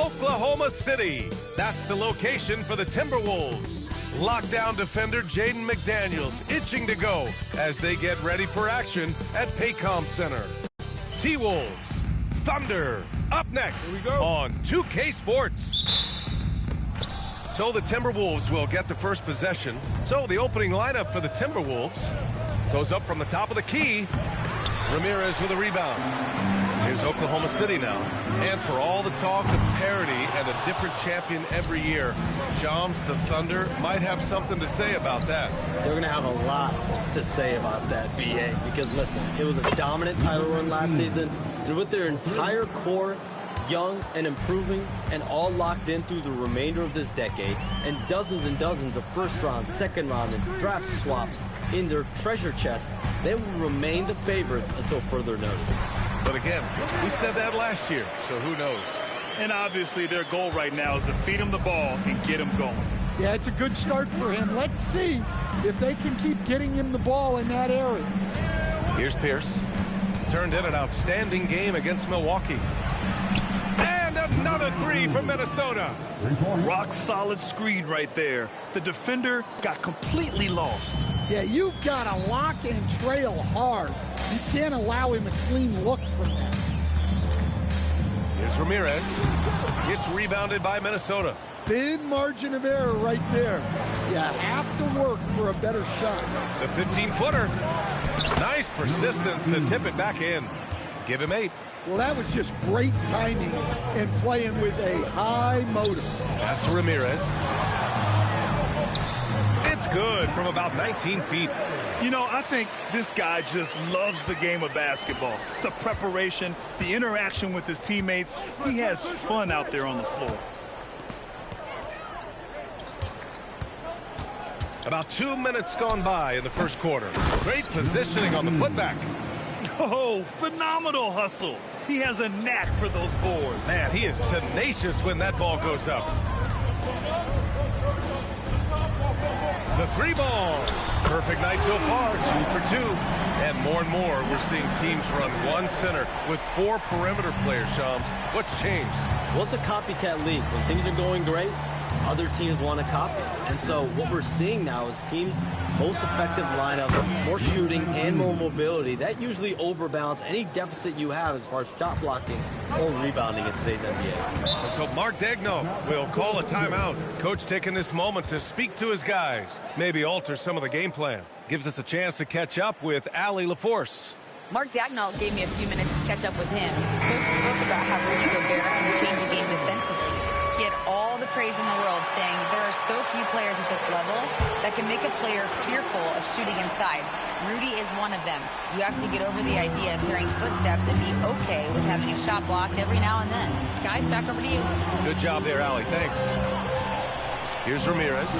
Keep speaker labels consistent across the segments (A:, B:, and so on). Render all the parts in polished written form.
A: Oklahoma City. That's the location for the Timberwolves. Lockdown defender Jaden McDaniels itching to go as they get ready for action at Paycom Center. T-Wolves, Thunder, up next on 2K Sports. So the Timberwolves will get the first possession. So the opening lineup for the Timberwolves goes up from the top of the key. Ramirez with a rebound. Here's Oklahoma City now. And for all the talk of parity and a different champion every year, Shams, the Thunder might have something to say about that.
B: They're going to have a lot to say about that, BA, because listen, it was a dominant title run last season, and with their entire core young and improving and all locked in through the remainder of this decade, and dozens of first round, second round, and draft swaps in their treasure chest, they will remain the favorites until further notice.
A: But again, we said that last year, so who knows?
C: And obviously their goal right now is to feed him the ball and get him going.
D: Yeah, it's a good start for him. Let's see if they can keep getting him the ball in that area.
A: Here's Pierce. Turned in an outstanding game against Milwaukee. And another three from Minnesota.
C: Rock solid screen right there. The defender got completely lost.
D: Yeah, you've got to lock and trail hard. You can't allow him a clean look from that.
A: Here's Ramirez. It's rebounded by Minnesota.
D: Thin margin of error right there. You have to work for a better shot.
A: The 15-footer. Nice persistence to tip it back in. Give him 8.
D: Well, that was just great timing and playing with a high motor.
A: Pass to Ramirez. It's good from about 19 feet.
C: You know, I think this guy just loves the game of basketball. The preparation, the interaction with his teammates. He has fun out there on the floor.
A: About 2 minutes gone by in the first quarter. Great positioning on the putback.
C: Oh, phenomenal hustle. He has a knack for those boards.
A: Man, he is tenacious when that ball goes up. The 3 ball. Perfect night so far, 2 for 2. And more, we're seeing teams run 1 center with 4 perimeter players, Shams. What's changed?
B: Well, it's a copycat league. When things are going great, other teams want to copy. And so what we're seeing now is teams' most effective lineup, more shooting and more mobility. That usually overbalances any deficit you have as far as shot blocking or rebounding in today's NBA.
A: And so Mark Daigneault will call a timeout. Coach taking this moment to speak to his guys, maybe alter some of the game plan. Gives us a chance to catch up with Allie LaForce.
E: Mark Daigneault gave me a few minutes to catch up with him. Coach spoke about how Rudy Gobert can change the game defensively. He had all the praise in the world, saying there are so few players at this level that can make a player fearful of shooting inside. Rudy is one of them. You have to get over the idea of hearing footsteps and be okay with having a shot blocked every now and then. Guys, back over to you.
A: Good job there, Allie. Thanks. Here's Ramirez.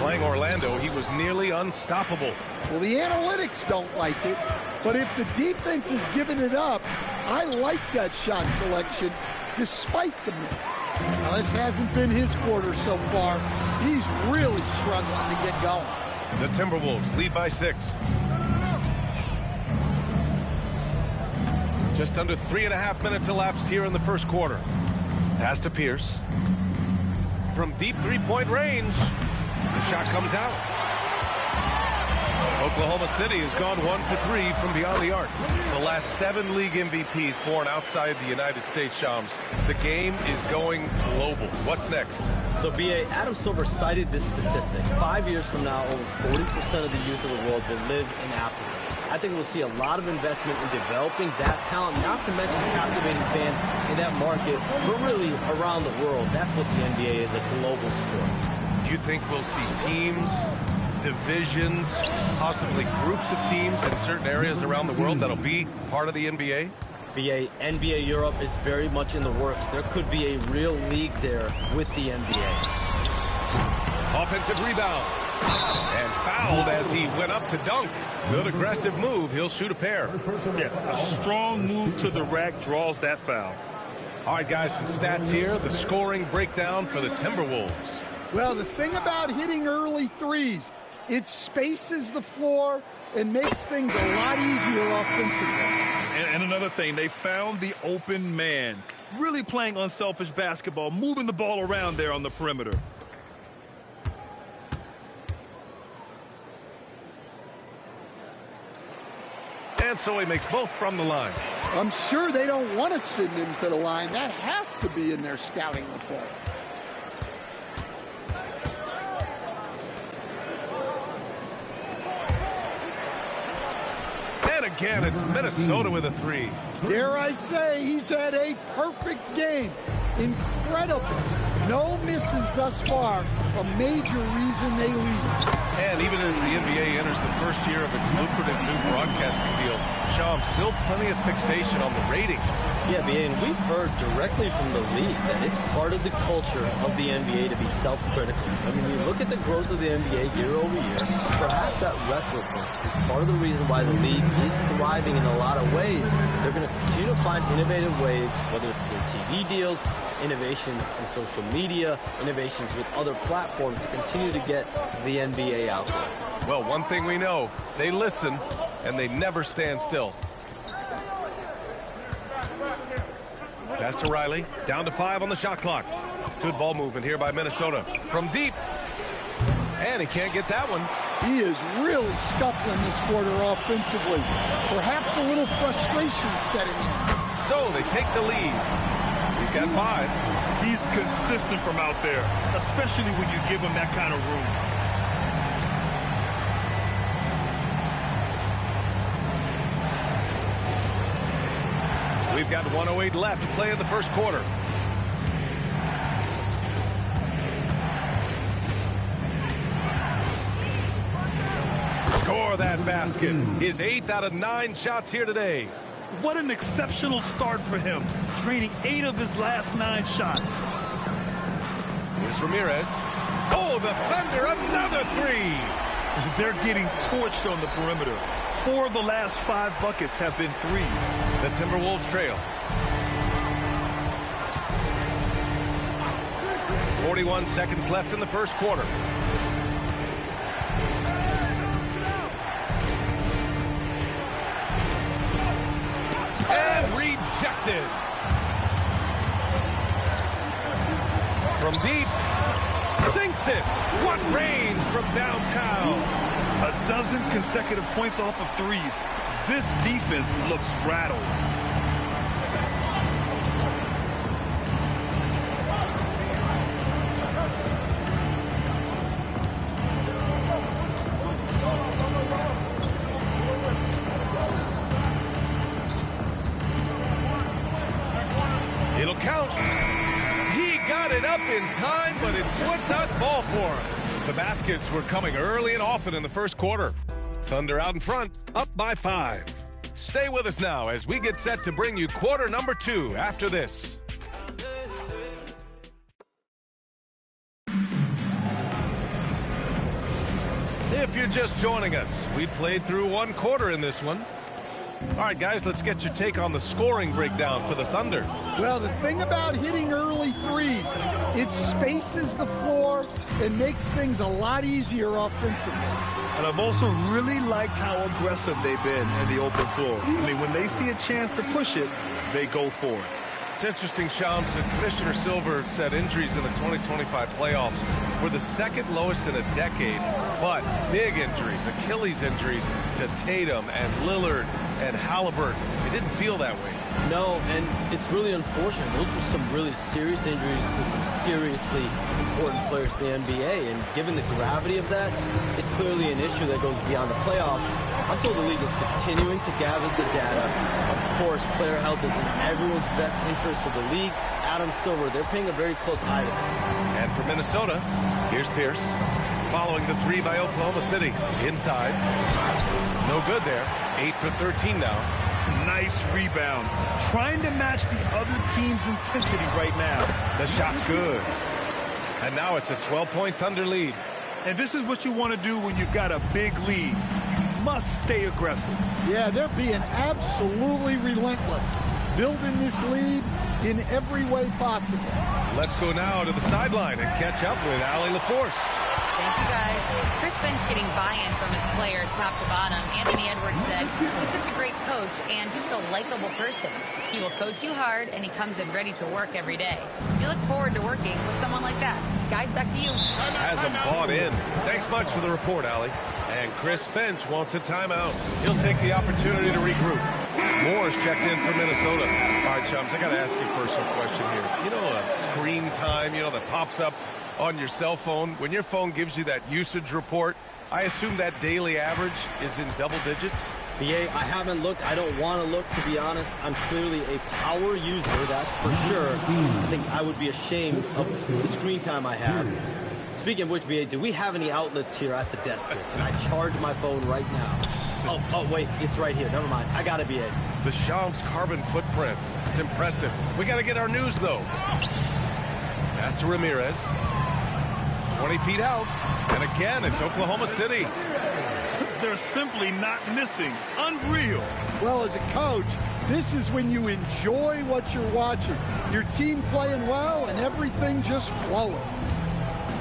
A: Playing Orlando, he was nearly unstoppable.
D: Well, the analytics don't like it, but if the defense is giving it up, I like that shot selection despite the miss. Now, this hasn't been his quarter so far. He's really struggling to get going.
A: The Timberwolves lead by 6. Just under 3.5 minutes elapsed here in the first quarter. Pass to Pierce. From deep three-point range, the shot comes out. Oklahoma City has gone 1 for 3 from beyond the arc. The last 7 league MVPs born outside the United States, Shams. The game is going global. What's next?
B: So, BA, Adam Silver cited this statistic. 5 years from now, over 40% of the youth of the world will live in Africa. I think we'll see a lot of investment in developing that talent, not to mention captivating fans in that market, but really around the world. That's what the NBA is, a global sport.
A: Do you think we'll see teams, divisions, possibly groups of teams in certain areas around the world that'll be part of the NBA?
B: BA, NBA Europe is very much in the works. There could be a real league there with the NBA.
A: Offensive rebound. And fouled as he went up to dunk. Good aggressive move. He'll shoot a pair.
C: Yeah, a strong move to the rack draws that foul.
A: All right, guys, some stats here. The scoring breakdown for the Timberwolves.
D: Well, the thing about hitting early threes, it spaces the floor and makes things a lot easier offensively.
C: And another thing, they found the open man. really playing unselfish basketball, moving the ball around there on the perimeter.
A: And so he makes both from the line.
D: I'm sure they don't want to send him to the line. That has to be in their scouting report.
A: And again, it's Minnesota with a three.
D: Dare I say, he's had a perfect game. Incredible. No misses thus far. A major reason they lead.
A: And even as the NBA enters the first year of its lucrative new broadcasting deal, Sham, still plenty of fixation on the ratings.
B: Yeah, and we've heard directly from the league that it's part of the culture of the NBA to be self-critical. I mean, you look at the growth of the NBA year over year, perhaps that restlessness is part of the reason why the league is thriving in a lot of ways. They're going to continue to find innovative ways, whether it's their TV deals, innovations in social media, innovations with other platforms to continue to get the NBA out there.
A: Well, one thing we know, they listen and they never stand still. Pass to Riley, down to 5 on the shot clock. Good ball movement here by Minnesota. From deep. And he can't get that one.
D: He is really scuffling this quarter offensively. Perhaps a little frustration setting in.
A: So they take the lead. He's got 5.
C: He's consistent from out there, especially when you give him that kind of room.
A: We've got 1:08 left to play in the first quarter. Score that basket. His 8th out of 9 shots here today.
C: What an exceptional start for him, draining 8 of his last 9 shots.
A: Here's Ramirez. Oh, the Thunder, another 3.
C: They're getting torched on the perimeter. 4 of the last 5 buckets have been threes.
A: The Timberwolves trail. 41 seconds left in the first quarter. And rejected. From deep. Sinks it. What range from downtown.
C: A dozen consecutive points off of threes. This defense looks rattled.
A: It'll count. He got it up in time, but it would not fall for him. The baskets were coming early and often in the first quarter. Thunder out in front, up by 5. Stay with us now as we get set to bring you quarter number 2 after this. If you're just joining us, we played through 1 quarter in this one. All right, guys, let's get your take on the scoring breakdown for the Thunder.
D: Well, the thing about hitting early threes, it spaces the floor and makes things a lot easier offensively.
C: And I've also really liked how aggressive they've been in the open floor. I mean, when they see a chance to push it, they go for it.
A: It's interesting, Shams, that Commissioner Silver said injuries in the 2025 playoffs were the 2nd lowest in a decade, but big injuries, Achilles injuries to Tatum and Lillard and Halliburton. It didn't feel that way.
B: No, and it's really unfortunate. Those are some really serious injuries to some seriously important players in the NBA, and given the gravity of that, it's clearly an issue that goes beyond the playoffs. I'm told the league is continuing to gather the data. Of course, player health is in everyone's best interest of the league. Adam Silver, they're paying a very close eye to this.
A: And for Minnesota, here's Pierce. Following the 3 by Oklahoma City. Inside. No good there. 8 for 13 now.
C: Nice rebound. Trying to match the other team's intensity right now.
A: The shot's good. And now it's a 12-point Thunder lead.
C: And this is what you want to do when you've got a big lead. You must stay aggressive.
D: Yeah, they're being absolutely relentless, building this lead in every way possible.
A: Let's go now to the sideline and catch up with Allie LaForce.
E: Thank you, guys. Chris Finch getting buy-in from his players top to bottom. Anthony Edwards said he's such a great coach and just a likable person. He will coach you hard, and he comes in ready to work every day. We look forward to working with someone like that. Guys, back to you.
A: Has him bought in. Thanks much for the report, Allie. And Chris Finch wants a timeout. He'll take the opportunity to regroup. Moore's checked in for Minnesota. All right, chums, I got to ask you a personal question here. You know, screen time, that pops up on your cell phone. When your phone gives you that usage report, I assume that daily average is in double digits?
B: BA, I haven't looked. I don't want to look, to be honest. I'm clearly a power user, that's for sure. I think I would be ashamed of the screen time I have. Speaking of which, BA, do we have any outlets here at the desk here? Can I charge my phone right now? Oh, wait, it's right here. Never mind. I got it, BA.
A: The Shams carbon footprint. It's impressive. We got to get our news, though. Pass to Ramirez. 20 feet out. And again, it's Oklahoma City.
C: They're simply not missing. Unreal.
D: Well, as a coach, this is when you enjoy what you're watching. Your team playing well and everything just flowing.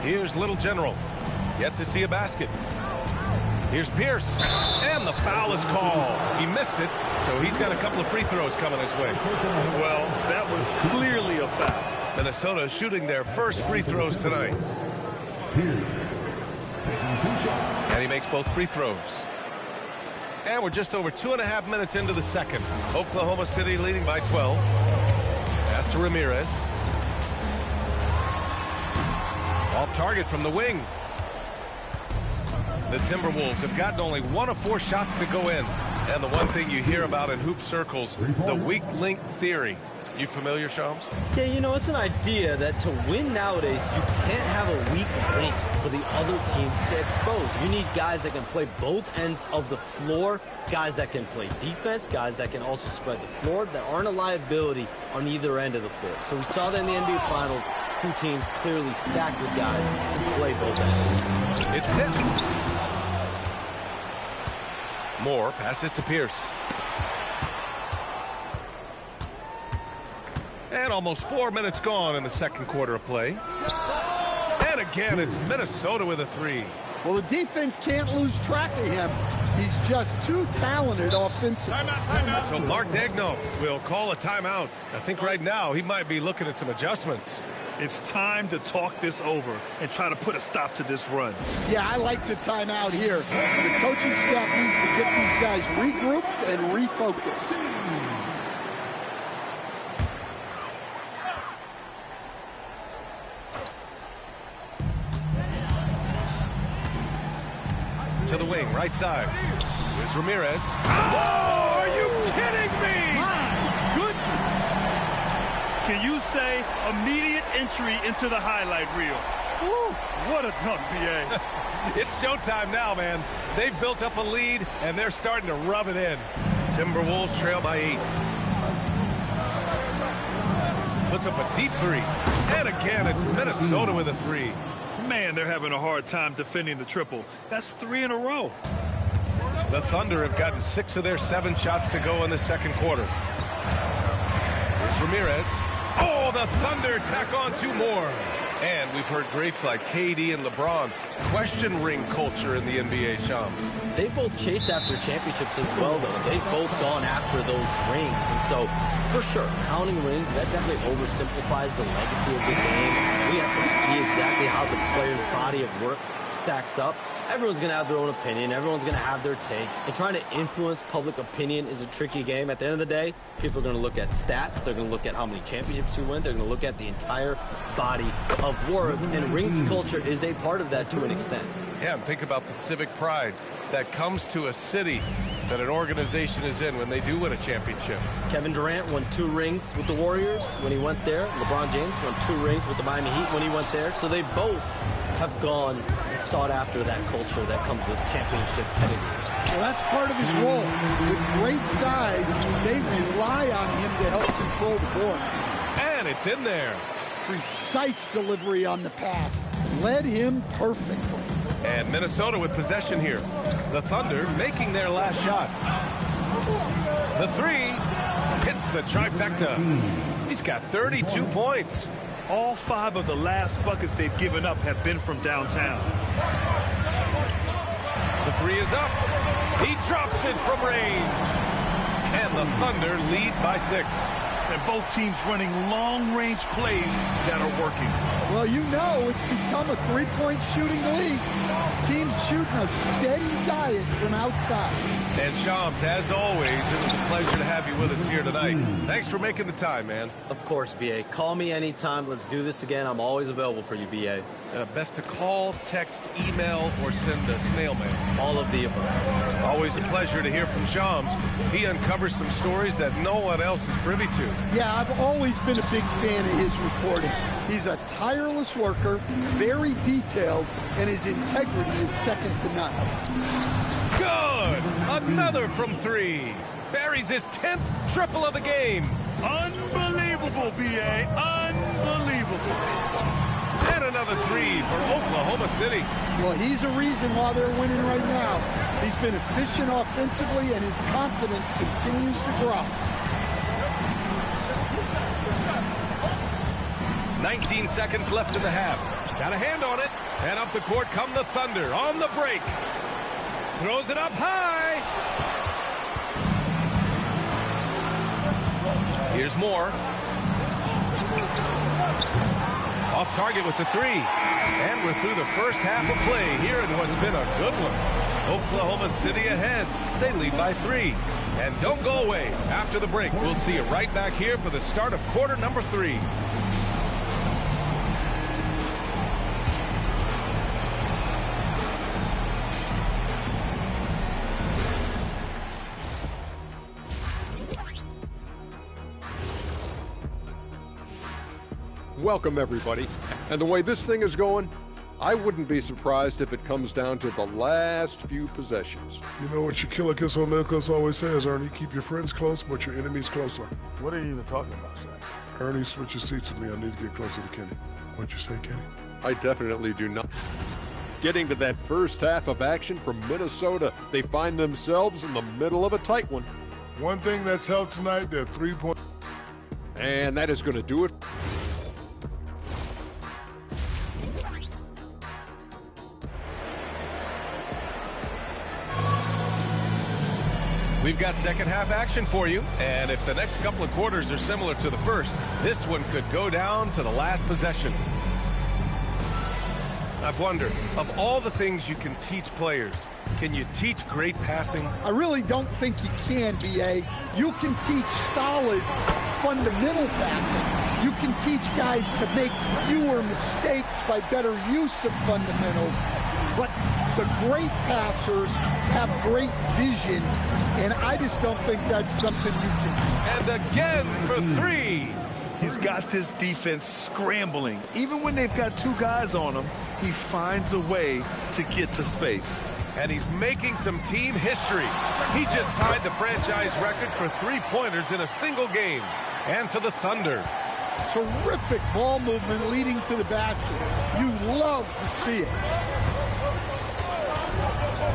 A: Here's Little General. Yet to see a basket. Here's Pierce. And the foul is called. He missed it, so he's got a couple of free throws coming his way.
C: Well, that was clearly a foul.
A: Minnesota shooting their first free throws tonight. And he makes both free throws. And we're just over 2.5 minutes into the second. Oklahoma City leading by 12. Pass to Ramirez. Off target from the wing. The Timberwolves have gotten only 1 of 4 shots to go in. And the one thing you hear about in hoop circles, the weak link theory. You familiar, Shams?
B: Yeah, it's an idea that to win nowadays, you can't have a weak link for the other team to expose. You need guys that can play both ends of the floor, guys that can play defense, guys that can also spread the floor, that aren't a liability on either end of the floor. So we saw that in the NBA Finals, 2 teams clearly stacked with guys who play both ends.
A: It's tipped. Moore passes to Pierce. And almost 4 minutes gone in the second quarter of play. And again, it's Minnesota with a 3.
D: Well, the defense can't lose track of him. He's just too talented offensively.
C: Timeout.
A: So Mark Daigneault will call a timeout. I think right now he might be looking at some adjustments.
C: It's time to talk this over and try to put a stop to this run.
D: Yeah, I like the timeout here. The coaching staff needs to get these guys regrouped and refocused.
A: To the wing, right side. Here's Ramirez. Oh, are you kidding me?
D: My goodness.
C: Can you say immediate entry into the highlight reel? Woo, what a dunk, BA.
A: It's showtime now, man. They've built up a lead, and they're starting to rub it in. Timberwolves trail by 8. Puts up a deep 3. And again, it's Minnesota with a 3.
C: Man, they're having a hard time defending the triple. That's 3 in a row.
A: The Thunder have gotten 6 of their 7 shots to go in the second quarter. Here's Ramirez. Oh, the Thunder tack on 2 more. And we've heard greats like KD and LeBron question ring culture in the NBA, Shams.
B: They both chased after championships as well, though. They've both gone after those rings. And so, for sure, counting rings, that definitely oversimplifies the legacy of the game. We have to see exactly how the player's body of work stacks up. Everyone's going to have their own opinion. Everyone's going to have their take. And trying to influence public opinion is a tricky game. At the end of the day, people are going to look at stats. They're going to look at how many championships you win. They're going to look at the entire body of work. And rings culture is a part of that to an extent.
A: Yeah, and think about the civic pride that comes to a city that an organization is in when they do win a championship.
B: Kevin Durant won 2 rings with the Warriors when he went there. LeBron James won 2 rings with the Miami Heat when he went there. So they both have gone and sought after that culture that comes with championship pedigree.
D: Well, that's part of his role. With great size, they rely on him to help control the board.
A: And it's in there.
D: Precise delivery on the pass. Led him perfectly.
A: And Minnesota with possession here. The Thunder making their last shot. The 3 hits the trifecta. He's got 32 points.
C: All 5 of the last buckets they've given up have been from downtown.
A: The three is up. He drops it from range. And the Thunder lead by 6.
C: And both teams running long-range plays that are working.
D: Well, you know it's become a three-point shooting league. Teams shooting a steady diet from outside.
A: And Shams, as always, it was a pleasure to have you with us here tonight. Thanks for making the time, man.
B: Of course, B.A. Call me anytime. Let's do this again. I'm always available for you, B.A.
A: Best to call, text, email, or send a snail mail.
B: All of the above.
A: Always a pleasure to hear from Shams. He uncovers some stories that no one else is privy to.
D: Yeah, I've always been a big fan of his reporting. He's a tireless worker, very detailed, and his integrity is second to none.
A: Good! Another from 3. Buries his 10th triple of the game.
C: Unbelievable, B.A. Unbelievable.
A: And another 3 for Oklahoma City.
D: Well, he's a reason why they're winning right now. He's been efficient offensively, and his confidence continues to grow.
A: 19 seconds left in the half. Got a hand on it. And up the court come the Thunder on the break. Throws it up high. Here's Moore. Off target with the 3. And we're through the first half of play here in what's been a good one. Oklahoma City ahead. They lead by 3. And don't go away. After the break, we'll see you right back here for the start of quarter number 3.
F: Welcome, everybody. And the way this thing is going, I wouldn't be surprised if it comes down to the last few possessions.
G: You know what Shaquille O'Neal always says, Ernie, keep your friends close, but your enemies closer.
H: What are you even talking about, Shaq?
G: Ernie switches seats with me. I need to get closer to Kenny. What'd you say, Kenny?
F: I definitely do not. Getting to that first half of action from Minnesota, they find themselves in the middle of a tight one.
G: One thing that's helped tonight, their three-point.
F: And that is going to do it.
A: We've got second half action for you, and if the next couple of quarters are similar to the first, this one could go down to the last possession. I've wondered, of all the things you can teach players, can you teach great passing?
D: I really don't think you can, B.A. You can teach solid, fundamental passing. You can teach guys to make fewer mistakes by better use of fundamentals. But the great passers have great vision, and I just don't think that's something you can.
A: And again for 3.
C: He's got this defense scrambling. Even when they've got 2 guys on him, he finds a way to get to space.
A: And he's making some team history. He just tied the franchise record for 3-pointers in a single game. And for the Thunder.
D: Terrific ball movement leading to the basket. You love to see it.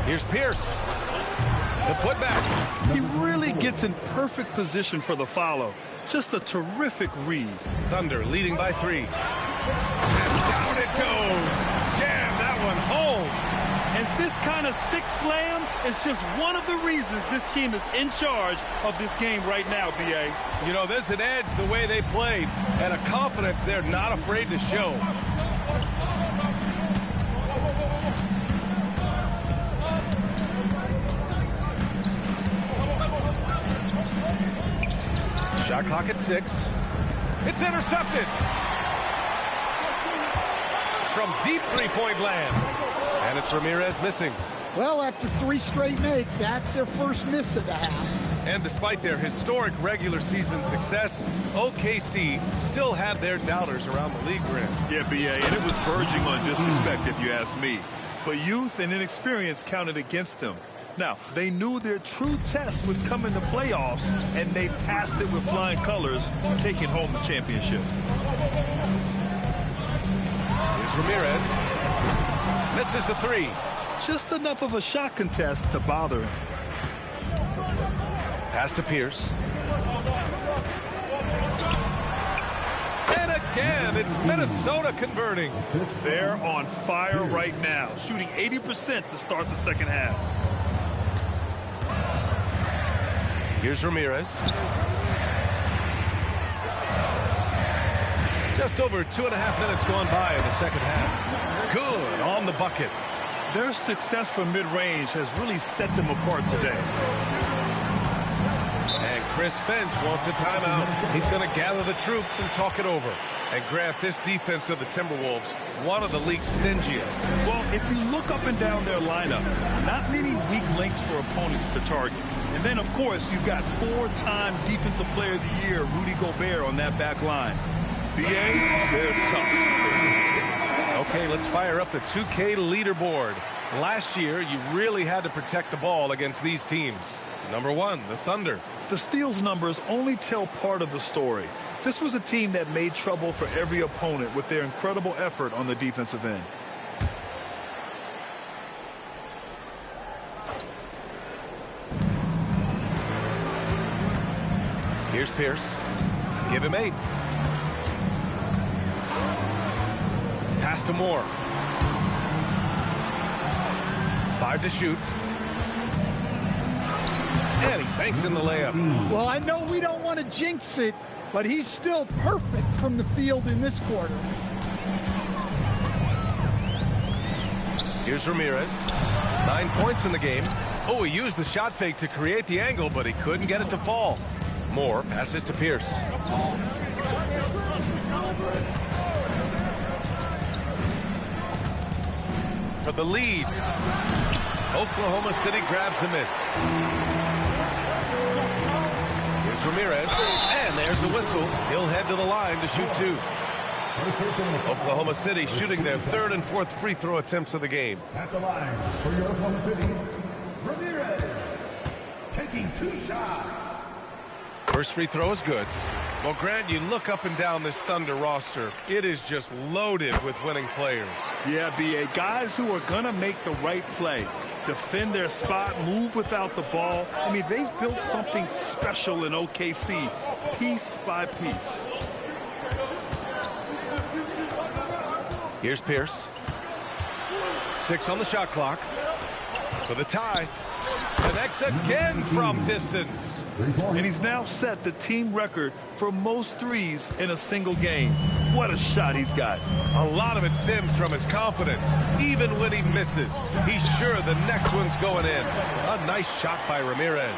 A: Here's Pierce. The putback.
C: He really gets in perfect position for the follow. Just a terrific read.
A: Thunder leading by 3. And down it goes. Jam that one home.
C: And this kind of six slam is just one of the reasons this team is in charge of this game right now, B.A.
A: You know, there's an edge the way they played and a confidence they're not afraid to show. Shot clock at 6. It's intercepted. From deep three-point land. And it's Ramirez missing.
D: Well, after 3 straight makes, that's their first miss of the half.
A: And despite their historic regular season success, OKC still had their doubters around the league rim.
C: Yeah, B.A., and it was verging on disrespect if you ask me. But youth and inexperience counted against them. Now, they knew their true test would come in the playoffs, and they passed it with flying colors, taking home the championship.
A: Here's Ramirez. Misses the 3.
C: Just enough of a shot contest to bother him.
A: Pass to Pierce. And again. It's Minnesota converting.
C: They're on fire right now, shooting 80% to start the second half.
A: Here's Ramirez. Just over 2.5 minutes gone by in the second half. Good on the bucket.
C: Their success from mid-range has really set them apart today.
A: And Chris Finch wants a timeout. He's going to gather the troops and talk it over. And Grant, this defense of the Timberwolves, one of the league's stingiest.
C: Well, if you look up and down their lineup, not many weak links for opponents to target. And then, of course, you've got 4-time Defensive Player of the Year, Rudy Gobert, on that back line. BA, they're tough.
A: Okay, let's fire up the 2K leaderboard. Last year, you really had to protect the ball against these teams. Number 1, the Thunder.
C: The steals numbers only tell part of the story. This was a team that made trouble for every opponent with their incredible effort on the defensive end.
A: Here's Pierce. Give him 8. Pass to Moore. 5 to shoot. And he banks in the layup.
D: Well, I know we don't want to jinx it, but he's still perfect from the field in this quarter.
A: Here's Ramirez. 9 points in the game. Oh, he used the shot fake to create the angle, but he couldn't get it to fall. Moore passes to Pierce. For the lead. Oklahoma City grabs a miss. Here's Ramirez. And there's a whistle. He'll head to the line to shoot 2. Oklahoma City shooting their 3rd and 4th free throw attempts of the game.
I: At the line for your Oklahoma City, Ramirez taking 2 shots.
A: First free throw is good. Well, Grant, you look up and down this Thunder roster, it is just loaded with winning players.
C: Yeah, B.A. Guys who are going to make the right play, defend their spot, move without the ball. I mean, they've built something special in OKC, piece by piece.
A: Here's Pierce. 6 on the shot clock. For the tie. Connects again from distance.
C: And he's now set the team record for most threes in a single game. What a shot he's got.
A: A lot of it stems from his confidence. Even when he misses, he's sure the next one's going in. A nice shot by Ramirez.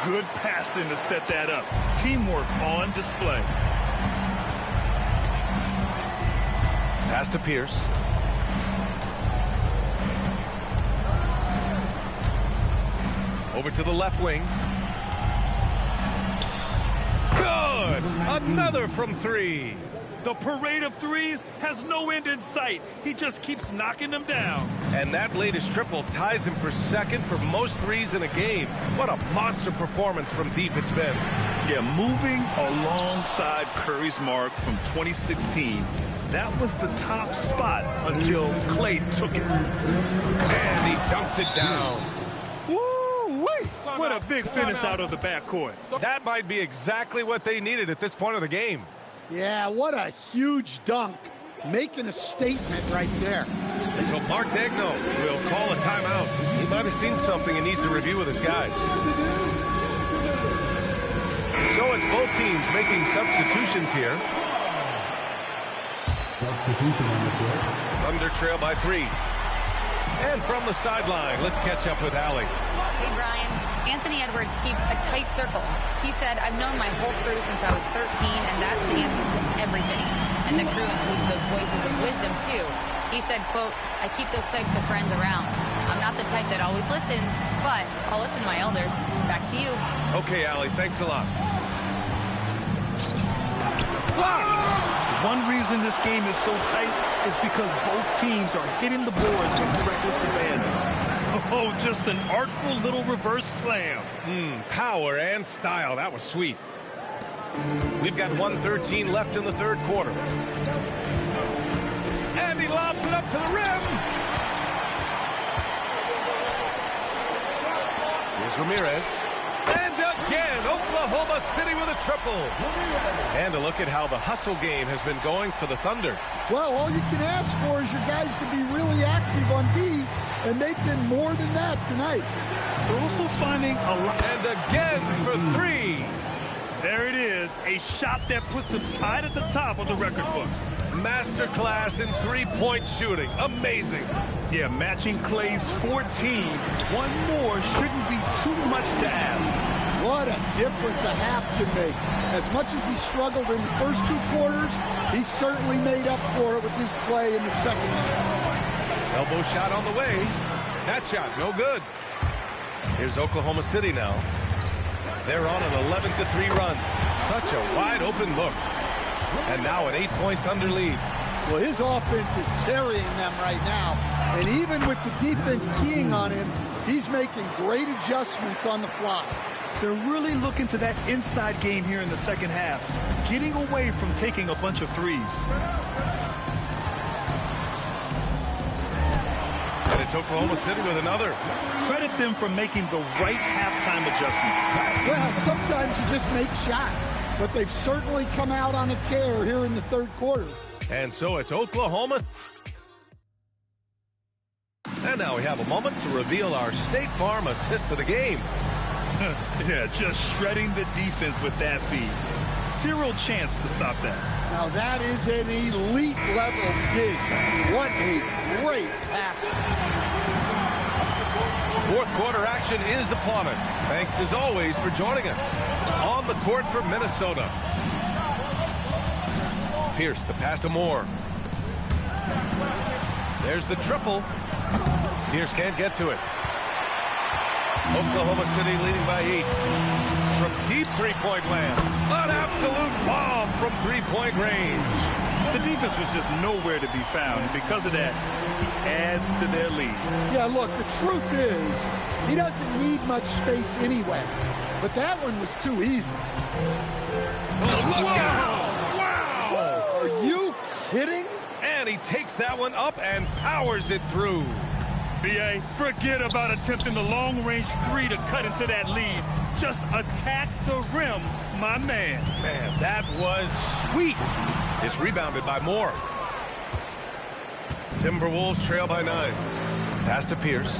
C: Good passing to set that up. Teamwork on display.
A: Pass to Pierce. Over to the left wing. Good! Another from 3.
C: The parade of threes has no end in sight. He just keeps knocking them down.
A: And that latest triple ties him for 2nd for most threes in a game. What a monster performance from deep it's been.
C: Yeah, moving alongside Curry's mark from 2016. That was the top spot until Klay took it.
A: And he dunks it down.
C: Woo-wee! What a big finish out of the backcourt.
A: That might be exactly what they needed at this point of the game.
D: Yeah, what a huge dunk. Making a statement right there.
A: So Mark Daigneault will call a timeout. He might have seen something he needs to review with his guys. So it's both teams making substitutions here.
I: Substitution on the court.
A: Thunder trail by 3. And from the sideline, let's catch up with Allie.
E: Hey, Brian. Anthony Edwards keeps a tight circle. He said, I've known my whole crew since I was 13, and that's the answer to everything. And the crew includes those voices of wisdom, too. He said, quote, I keep those types of friends around. I'm not the type that always listens, but I'll listen to my elders. Back to you.
A: Okay, Allie, thanks a lot. Blocked!
C: One reason this game is so tight is because both teams are hitting the boards with reckless abandon. Oh, just an artful little reverse slam.
A: Power and style. That was sweet. We've got 1:13 left in the 3rd quarter. And he lobs it up to the rim. Here's Ramirez. And again, Oklahoma City with a triple. And a look at how the hustle game has been going for the Thunder.
D: Well, all you can ask for is your guys to be really active on D, and they've been more than that tonight.
C: They're also finding a lot.
A: And again for three.
C: There it is, a shot that puts them tied at the top of the record books.
A: Masterclass in three-point shooting. Amazing.
C: Yeah, matching Clay's 14. One more shouldn't be too much to ask.
D: What a difference a half can make. As much as he struggled in the first two quarters, he certainly made up for it with his play in the second half.
A: Elbow shot on the way. That shot, no good. Here's Oklahoma City now. They're on an 11-3 run. Such a wide-open look. And now an 8-point Thunder lead.
D: Well, his offense is carrying them right now. And even with the defense keying on him, he's making great adjustments on the fly.
C: They're really looking to that inside game here in the second half, getting away from taking a bunch of threes.
A: And it's Oklahoma City with another.
C: Credit them for making the right halftime adjustments.
D: Well, sometimes you just make shots, but they've certainly come out on a tear here in the third quarter.
A: And so it's Oklahoma. And now we have a moment to reveal our State Farm assist of the game.
C: Yeah, just shredding the defense with that feed. Zero chance to stop that.
D: Now that is an elite level dig. What a great pass.
A: Fourth quarter action is upon us. Thanks as always for joining us. On the court for Minnesota. Pierce, the pass to Moore. There's the triple. Pierce can't get to it. Oklahoma City leading by 8. From deep three-point land. An absolute bomb from three-point range.
C: The defense was just nowhere to be found, and because of that, adds to their lead.
D: Yeah, look, the truth is, he doesn't need much space anyway. But that one was too easy.
A: Look out! Wow!
D: Are you kidding?
A: And he takes that one up and powers it through.
C: B.A., forget about attempting the long-range three to cut into that lead. Just attack the rim, my man.
A: Man, that was sweet. It's rebounded by Moore. Timberwolves trail by 9. Pass to Pierce.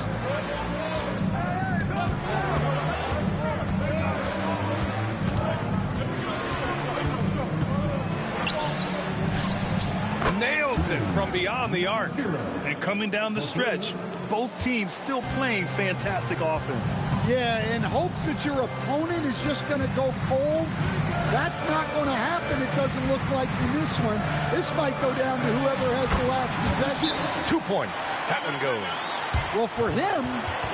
A: Nails it from beyond the arc.
C: And coming down the stretch, both teams still playing fantastic offense.
D: Yeah, in hopes that your opponent is just going to go cold. That's not going to happen, it doesn't look like in this one. This might go down to whoever has the last possession.
A: 2 points. That one goes.
D: Well, for him,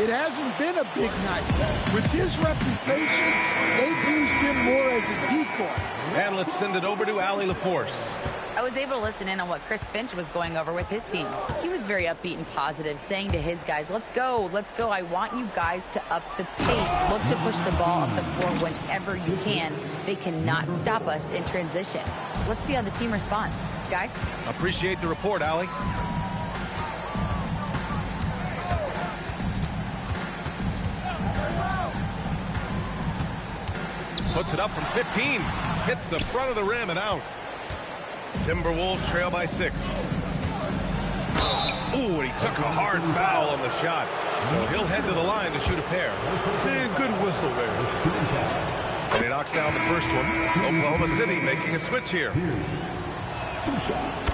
D: it hasn't been a big night. With his reputation, they've used him more as a decoy.
A: And let's send it over to Allie LaForce.
E: I was able to listen in on what Chris Finch was going over with his team. He was very upbeat and positive, saying to his guys, let's go. I want you guys to up the pace. Look to push the ball up the floor whenever you can. They cannot stop us in transition. Let's see how the team responds. Guys?
A: Appreciate the report, Allie. Puts it up from 15. Hits the front of the rim and out. Timberwolves trail by 6. Ooh, and he took a hard foul on the shot. So he'll head to the line to shoot a pair.
C: And good whistle there.
A: And he knocks down the first one. Oklahoma City making a switch here.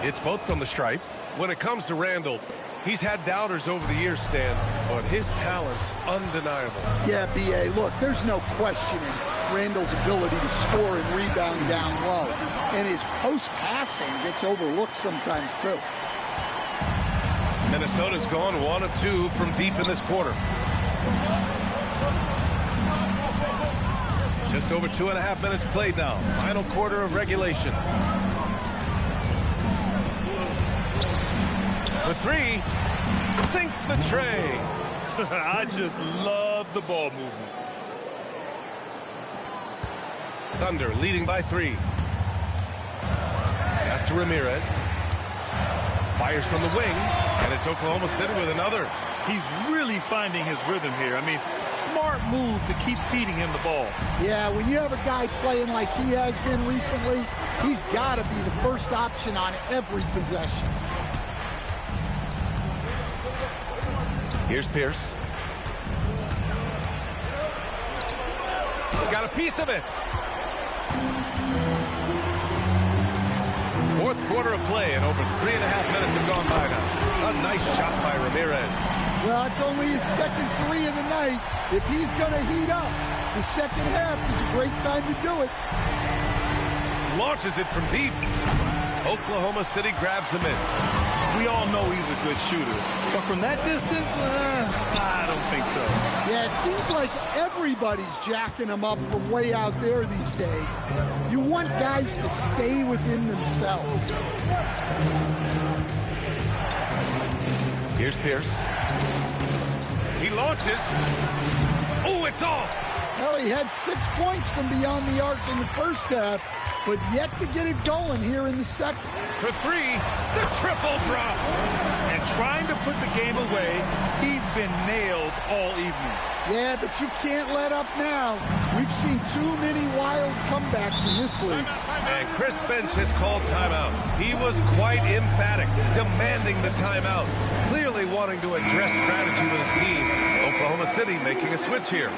A: It's both from the stripe. When it comes to Randall, he's had doubters over the years, Stan, but his talent's undeniable.
D: Yeah, B.A., look, there's no questioning Randall's ability to score and rebound down low. And his post-passing gets overlooked sometimes, too.
A: Minnesota's gone 1 of 2 from deep in this quarter. Just over 2.5 minutes played now. Final quarter of regulation. For 3, sinks the tray.
C: I just love the ball movement.
A: Thunder leading by 3. Pass to Ramirez. Fires from the wing, and it's Oklahoma City with another.
C: He's really finding his rhythm here. I mean, smart move to keep feeding him the ball.
D: Yeah, when you have a guy playing like he has been recently, he's got to be the first option on every possession.
A: Here's Pierce. He's got a piece of it. Fourth quarter of play, and over 3.5 minutes have gone by now. A nice shot by Ramirez.
D: Well, it's only his second three of the night. If he's going to heat up, the second half is a great time to do it.
A: Launches it from deep. Oklahoma City grabs a miss.
C: We all know he's a good shooter, but from that distance, I don't think so.
D: Yeah, it seems like everybody's jacking him up from way out there these days. You want guys to stay within themselves.
A: Here's Pierce. He launches. Oh, it's off.
D: Well, he had 6 points from beyond the arc in the first half, but yet to get it going here in the second.
A: For three, the triple drop.
C: And trying to put the game away, he's been nails all evening.
D: Yeah, but you can't let up now. We've seen too many wild comebacks in this league.
A: And Chris Finch has called timeout. He was quite emphatic, demanding the timeout, clearly wanting to address strategy with his team. Oklahoma City making a switch here.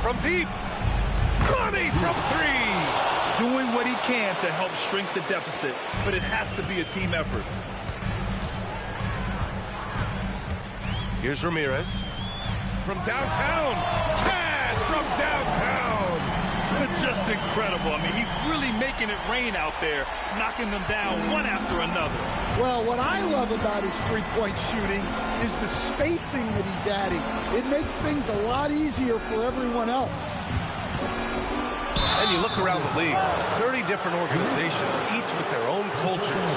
A: From deep, Connie from three.
C: Doing what he can to help shrink the deficit, but it has to be a team effort.
A: Here's Ramirez. From downtown. Cash from downtown.
C: Just incredible. I mean, he's really making it rain out there, knocking them down one after another.
D: Well, what I love about his three-point shooting is the spacing that he's adding. It makes things a lot easier for everyone else.
A: And you look around the league, 30 different organizations, each with their own cultures.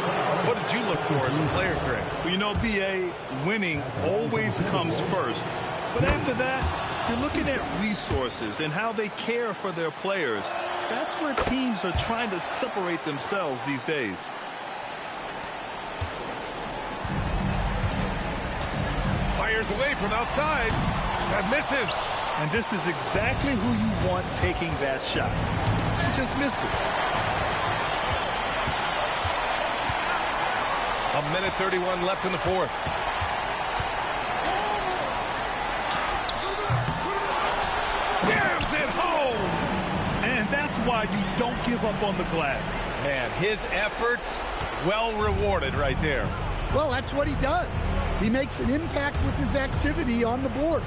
A: What did you look for as a player, Greg?
C: Well, you know, B.A., winning always comes first. But after that, you're looking at resources and how they care for their players. That's where teams are trying to separate themselves these days.
A: Fires away from outside. That misses.
C: And this is exactly who you want taking that shot. He just missed it.
A: A minute 31 left in the fourth. Jams it home!
C: And that's why you don't give up on the glass.
A: Man, his efforts well rewarded right there.
D: Well, that's what he does. He makes an impact with his activity on the boards.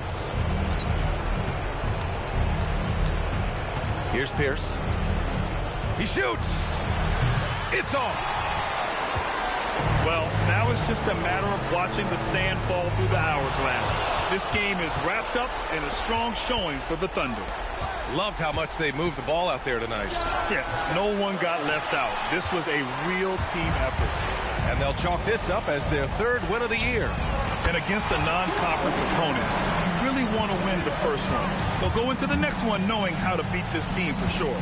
A: Here's Pierce. He shoots. It's off.
C: Well, now it's just a matter of watching the sand fall through the hourglass. This game is wrapped up in a strong showing for the Thunder.
A: Loved how much they moved the ball out there tonight.
C: Yeah, no one got left out. This was a real team effort.
A: And they'll chalk this up as their third win of the year.
C: And against a non-conference opponent, you really want to win the first one. They'll go into the next one knowing how to beat this team for sure.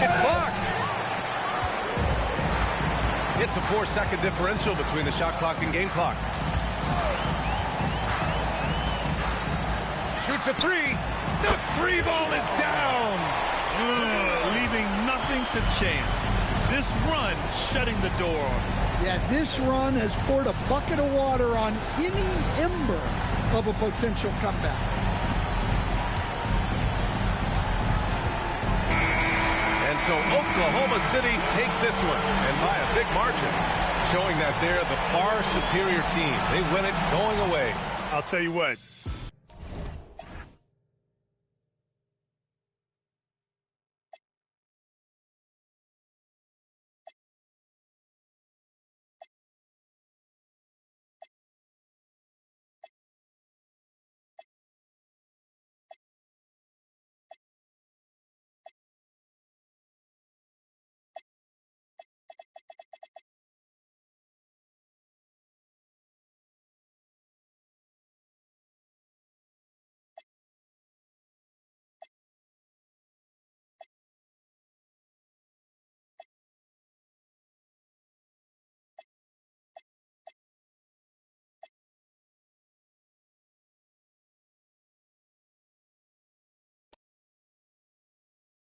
A: It's blocked. It's a 4-second differential between the shot clock and game clock. Shoots a three. The three ball is down.
C: Leaving nothing to chance. This run shutting the door on him.
D: Yeah, this run has poured a bucket of water on any ember of a potential comeback.
A: And so Oklahoma City takes this one, and by a big margin, showing that they're the far superior team. They win it going away.
C: I'll tell you what,